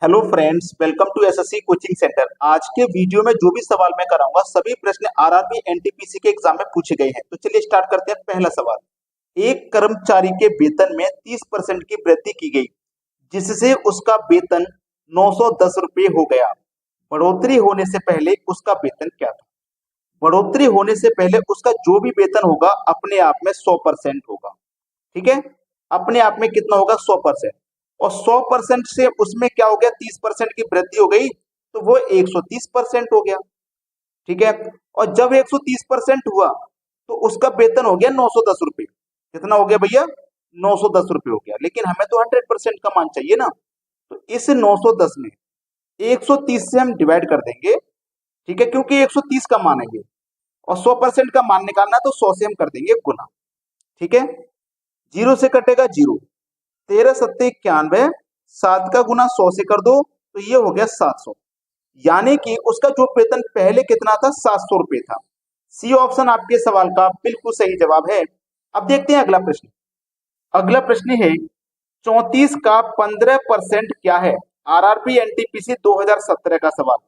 Hello friends, welcome to SSC coaching centre. आज के video में जो भी सवाल मैं कराऊंगा सभी प्रश्न आरआरबी एनटीपीसी के एग्जाम में पूछे गए हैं। तो चलिए स्टार्ट करते हैं। पहला सवाल, एक कर्मचारी के वेतन में 30% की वृद्धि की गई जिससे उसका वेतन 910 रुपये हो गया। बढ़ोतरी होने से पहले उसका वेतन क्या था? बढ़ोतरी होने से पहले उसका जो भी वेतन होगा अपने आप में 100% होगा। ठीक है, अपने आप में कितना होगा? 100%। और 100% से उसमें क्या हो गया? 30% की वृद्धि हो गई तो वो 130% हो गया। ठीक है, और जब 130% हुआ तो उसका वेतन हो गया 910 रुपये। कितना हो गया भैया? 910 रुपये हो गया। लेकिन हमें तो 100% का मान चाहिए ना, तो इस 910 में 130 से हम डिवाइड कर देंगे। ठीक है, क्योंकि 130 का मान है ये, और 100% का मान निकालना है तो 100 से हम कर देंगे गुना। ठीक है, जीरो से कटेगा जीरो, 13 सत्ते 91, 7 का गुना 100 से कर दो तो ये हो गया 700। यानी कि उसका जो वेतन पहले कितना था? 700 रुपये था। सी ऑप्शन आपके सवाल का बिल्कुल सही जवाब है। अब देखते हैं अगला प्रश्न। अगला प्रश्न है 34 का 15% क्या है? आरआरबी एनटीपीसी 2017 का सवाल।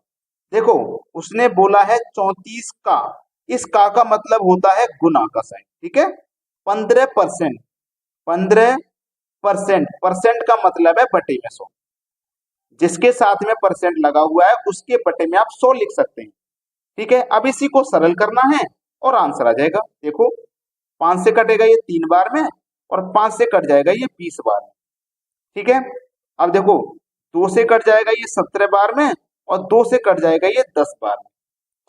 देखो, उसने बोला है 34 का, इस का मतलब होता है गुना का साइन। ठीक है, 15%, 15% परसेंट का मतलब है बटे में 100। जिसके साथ में परसेंट लगा हुआ है उसके बटे में आप 100 लिख सकते हैं। ठीक है, अब इसी को सरल करना है और आंसर आ जाएगा। देखो, 5 से कटेगा ये 3 बार में, और 5 से कट जाएगा ये 20 बार में। ठीक है, अब देखो, 2 से कट जाएगा ये 17 बार में, और 2 से कट जाएगा ये 10 बार में।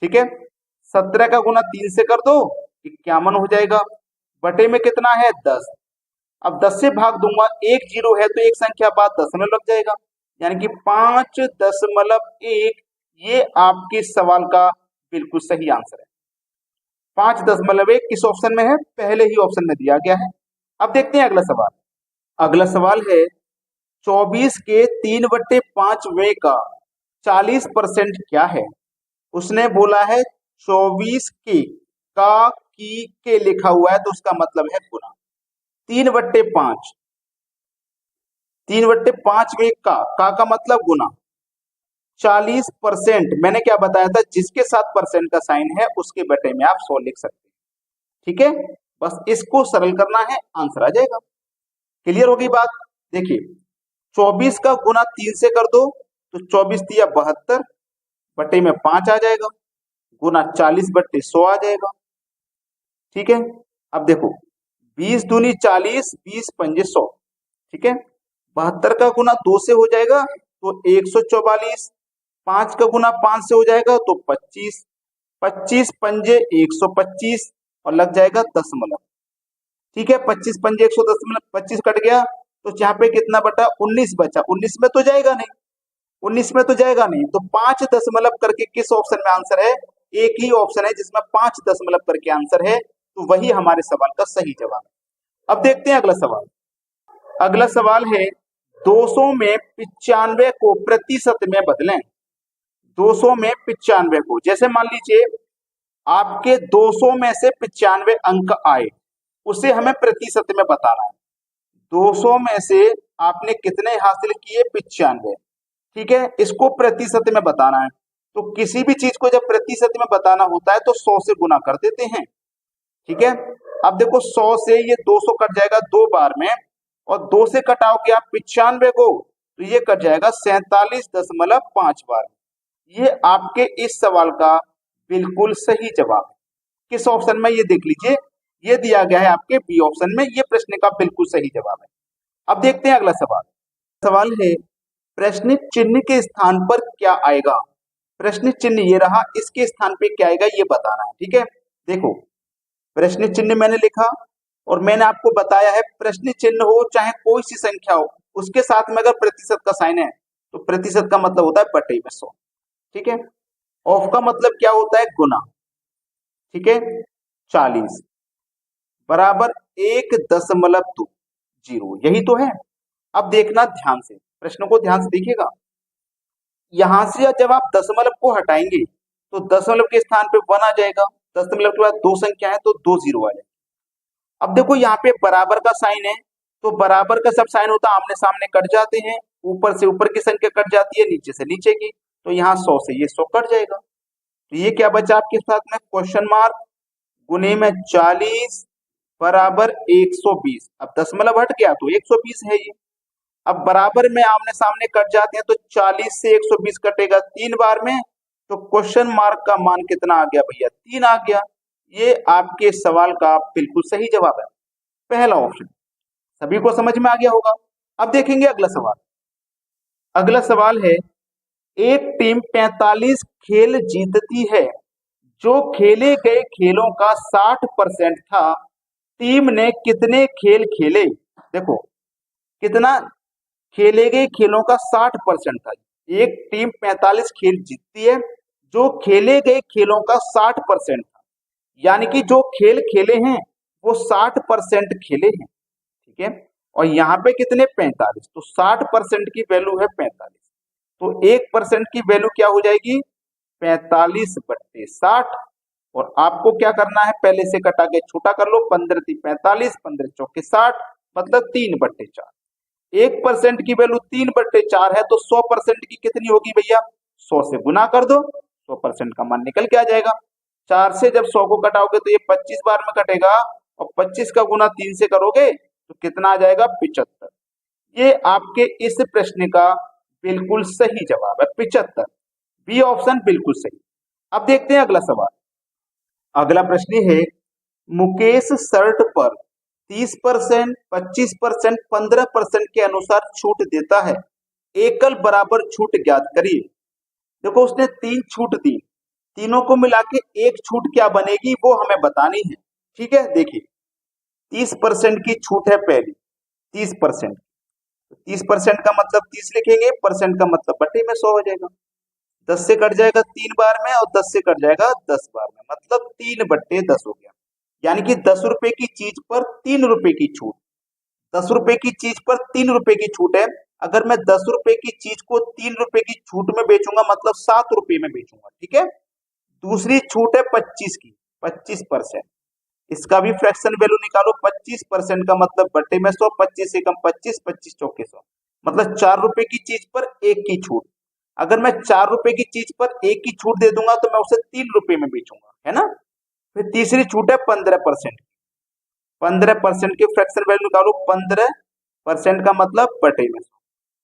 ठीक है, 17 का गुना 3 से कर दो, 51 हो जाएगा। बटे में कितना है? 10। अब 10 से भाग दूंगा, एक जीरो है तो एक संख्या बाद दशमलव लग जाएगा, यानी कि 5.1। ये आपके सवाल का बिल्कुल सही आंसर है। 5.1 किस ऑप्शन में है? पहले ही ऑप्शन में दिया गया है। अब देखते हैं अगला सवाल। अगला सवाल है 24 के 3/5 का 40% क्या है? उसने बोला है 24 का की के लिखा हुआ है तो उसका मतलब है गुना। 3/5, 3/5 में का मतलब गुना। 40%, मैंने क्या बताया था? जिसके साथ परसेंट का साइन है उसके बटे में आप 100 लिख सकते हैं। ठीक है, बस इसको सरल करना है, आंसर आ जाएगा। क्लियर होगी बात? देखिए, 24 का गुना 3 से कर दो तो 24 दिया 72, बटे में 5 आ जाएगा, गुना 40/100 आ जाएगा। ठीक है, अब देखो, 20 दूनी 40, 20 पंजे 100। ठीक है, 72 का गुना 2 से हो जाएगा तो 144, 5 का गुना 5 से हो जाएगा तो 25, 25 पंजे 125, और लग जाएगा दशमलव। ठीक है, 25 पंजे 110, 25 कट गया तो यहाँ पे कितना बटा? 19 बचा। 19 में तो जाएगा नहीं, 19 में तो जाएगा नहीं, तो 5 दशमलव करके किस ऑप्शन में आंसर है? एक ही ऑप्शन है जिसमें 5 दशमलव करके आंसर है, तो वही हमारे सवाल का सही जवाब है। अब देखते हैं अगला सवाल। अगला सवाल है 200 में 95 को प्रतिशत में बदलें। 200 में 95 को, जैसे मान लीजिए आपके 200 में से 95 अंक आए, उसे हमें प्रतिशत में बताना है। 200 में से आपने कितने हासिल किए? 95। ठीक है, इसको प्रतिशत में बताना है, तो किसी भी चीज को जब प्रतिशत में बताना होता है तो 100 से गुना कर देते हैं। ठीक है, अब देखो, 100 से ये 200 कट जाएगा 2 बार में, और 2 से कटाओगे आप 95 को तो ये कट जाएगा 47.5 बार। ये आपके इस सवाल का बिल्कुल सही जवाब है। किस ऑप्शन में? ये देख लीजिए, ये दिया गया है आपके बी ऑप्शन में, ये प्रश्न का बिल्कुल सही जवाब है। अब देखते हैं अगला सवाल। सवाल है प्रश्न चिन्ह के स्थान पर क्या आएगा? प्रश्न चिन्ह ये रहा, इसके स्थान पे क्या आएगा ये बताना है। ठीक है, देखो, प्रश्न चिन्ह मैंने लिखा और मैंने आपको बताया है प्रश्न चिन्ह हो चाहे कोई सी संख्या हो, उसके साथ में अगर प्रतिशत का साइन है तो प्रतिशत का मतलब होता है बटे में 100। ठीक है, ऑफ का मतलब क्या होता है? गुना। ठीक है, 40 बराबर 1.20, यही तो है। अब देखना ध्यान से, प्रश्न को ध्यान से देखिएगा। यहां से जब आप दशमलव को हटाएंगे तो दशमलव के स्थान पे 1 आ जाएगा, दशमलव के बाद दो संख्या है तो 2 जीरो आ जाएगा। अब देखो, यहाँ पे बराबर का साइन है तो बराबर का सब साइन होता है, आमने सामने कट जाते हैं, ऊपर से ऊपर की संख्या कट जाती है, नीचे से नीचे की, तो यहाँ 100 से ये 100 कट जाएगा। तो ये क्या बचा आपके साथ में, क्वेश्चन मार्क गुने में 40 बराबर 120। अब दशमलव हट गया तो 120 है ये। अब बराबर में आमने सामने कट जाते हैं तो 40 से 120 कटेगा 3 बार में, तो क्वेश्चन मार्क का मान कितना आ गया भैया, 3 आ गया। ये आपके सवाल का बिल्कुल सही जवाब है, पहला ऑप्शन। सभी को समझ में आ गया होगा। अब देखेंगे अगला सवाल। अगला सवाल है, एक टीम 45 खेल जीतती है, जो खेले गए खेलों का 60% था, टीम ने कितने खेल खेले। देखो कितना खेले गए खेलों का 60% था। एक टीम 45 खेल जीतती है, जो खेले गए खेलों का 60% था, यानी कि जो खेल खेले हैं वो 60% खेले हैं, ठीक है। और यहाँ पे कितने 45, तो 60% की वैल्यू है 45, तो 1% की वैल्यू क्या हो जाएगी 45/60। और आपको क्या करना है, पहले से कटा के छोटा कर लो, 15 × 45, 15 × 60, मतलब 3/4। 1% की वैल्यू 3/4 है, तो 100% की कितनी होगी भैया, 100 से गुना कर दो, 100% का मान निकल के आ जाएगा। 4 से जब 100 को कटाओगे तो ये 25 बार में कटेगा, और 25 का गुना 3 से करोगे तो कितना आ जाएगा 75। ये आपके इस प्रश्न का बिल्कुल सही जवाब है 75, बी ऑप्शन बिल्कुल सही। अब देखते हैं अगला सवाल। अगला प्रश्न है, मुकेश शर्ट पर 30%, 25%, 15% के अनुसार छूट देता है, एकल बराबर छूट ज्ञात करिए। देखो उसने 3 छूट दी, तीनों को मिला के एक छूट क्या बनेगी वो हमें बतानी है, ठीक है। देखिए 30% की छूट है पहली, 30%, 30% का मतलब 30 लिखेंगे, परसेंट का मतलब बटे में 100 हो जाएगा। 10 से कट जाएगा 3 बार में, और 10 से कट जाएगा 10 बार में, मतलब 3/10 हो गया। यानी कि 10 रुपए की चीज पर 3 रुपए की छूट, 10 रुपए की चीज पर 3 रुपए की छूट है। अगर मैं 10 रुपए की चीज को 3 रुपए की छूट में बेचूंगा, मतलब 7 रुपए में बेचूंगा, ठीक है। दूसरी छूट है 25 की, 25%, इसका भी फ्रैक्शन वैल्यू निकालो। 25% का मतलब बटे में 100, 25 से कम 25, 25 चौके 100, मतलब 4 रुपए की चीज पर 1 की छूट। अगर मैं 4 रुपए की चीज पर 1 की छूट दे दूंगा तो मैं उसे 3 रुपए में बेचूंगा, है ना। फिर तीसरी छूट है 15%, 15% की फ्रैक्शन वैल्यू निकालो। 15% का मतलब बटे में 100,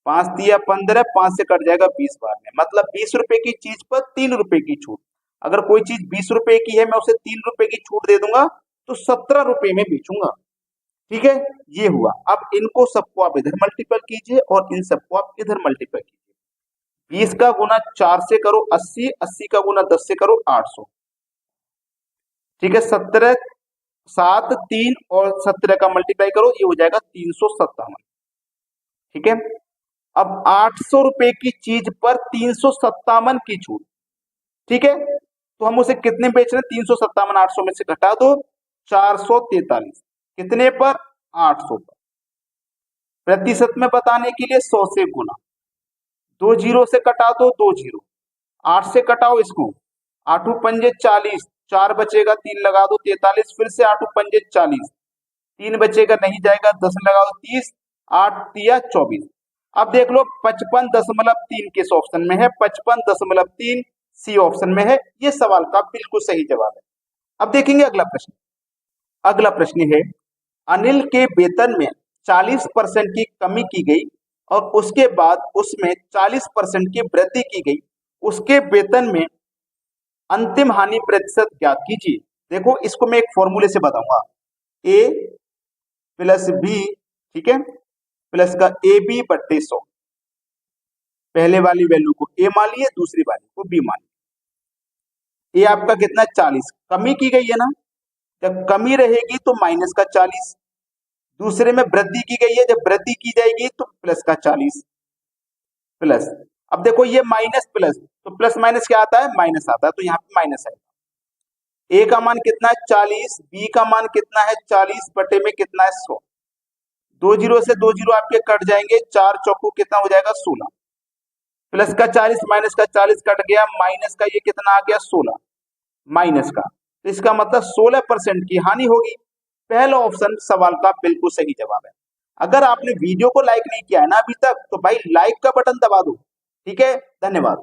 5 दिया 15, 5 से कट जाएगा 20 बार में, मतलब 20 रुपए की चीज पर 3 रुपए की छूट। अगर कोई चीज 20 रुपए की है, मैं उसे 3 रुपए की छूट दे दूंगा तो 17 रुपए में बेचूंगा, ठीक है। ये हुआ। अब इनको सबको आप इधर मल्टीपल कीजिए और इन सबको आप इधर मल्टीपल कीजिए। 20 का गुना 4 से करो 80, 80 का गुना 10 से करो 800, ठीक है। 17, 7, 3 और 17 का मल्टीप्लाई करो, ये हो जाएगा 357, ठीक है। अब 800 रुपए की चीज पर 357 की छूट, ठीक है। तो हम उसे कितने बेच रहे हैं, 357 800 में से घटा दो 443, कितने पर 800 पर। प्रतिशत में बताने के लिए 100 से गुना, 2 जीरो से कटा दो 2 जीरो, 8 से कटाओ इसको, 8 पंजे 40, 4 बचेगा 3 लगा दो 43, फिर से 8 पंजे 40, 3 बचेगा नहीं जाएगा 10 लगा दो 30, 8 तिया 24। अब देख लो 55.3 किस ऑप्शन में है, 55.3 सी ऑप्शन में है। ये सवाल का बिल्कुल सही जवाब है। अब देखेंगे अगला प्रश्न। अगला प्रश्न है, अनिल के वेतन में 40% की कमी की गई और उसके बाद उसमें 40% की वृद्धि की गई, उसके वेतन में अंतिम हानि प्रतिशत ज्ञात कीजिए। देखो इसको मैं एक फॉर्मूले से बताऊंगा, ए प्लस बी, ठीक है, प्लस का ए बी बट्टे 100। पहले वाली वैल्यू को ए मान लिए, दूसरी वाली को बी मान लिए। ए आपका कितना 40, कमी की गई है ना, जब कमी रहेगी तो माइनस का 40, दूसरे में वृद्धि की गई है, जब वृद्धि की जाएगी तो प्लस का 40 प्लस। अब देखो ये माइनस प्लस, तो प्लस माइनस क्या आता है, माइनस आता है, तो यहाँ पे माइनस है। ए का मान कितना है 40, बी का मान कितना है 40 बटे में कितना है 100। 2 जीरो से 2 जीरो आपके कट जाएंगे, 4 चौको कितना हो जाएगा 16, प्लस का 40 माइनस का 40 कट गया, माइनस का ये कितना आ गया 16 माइनस का, तो इसका मतलब 16% की हानि होगी। पहला ऑप्शन सवाल का बिल्कुल सही जवाब है। अगर आपने वीडियो को लाइक नहीं किया है ना अभी तक, तो भाई लाइक का बटन दबा दो। ठीक है, धन्यवाद।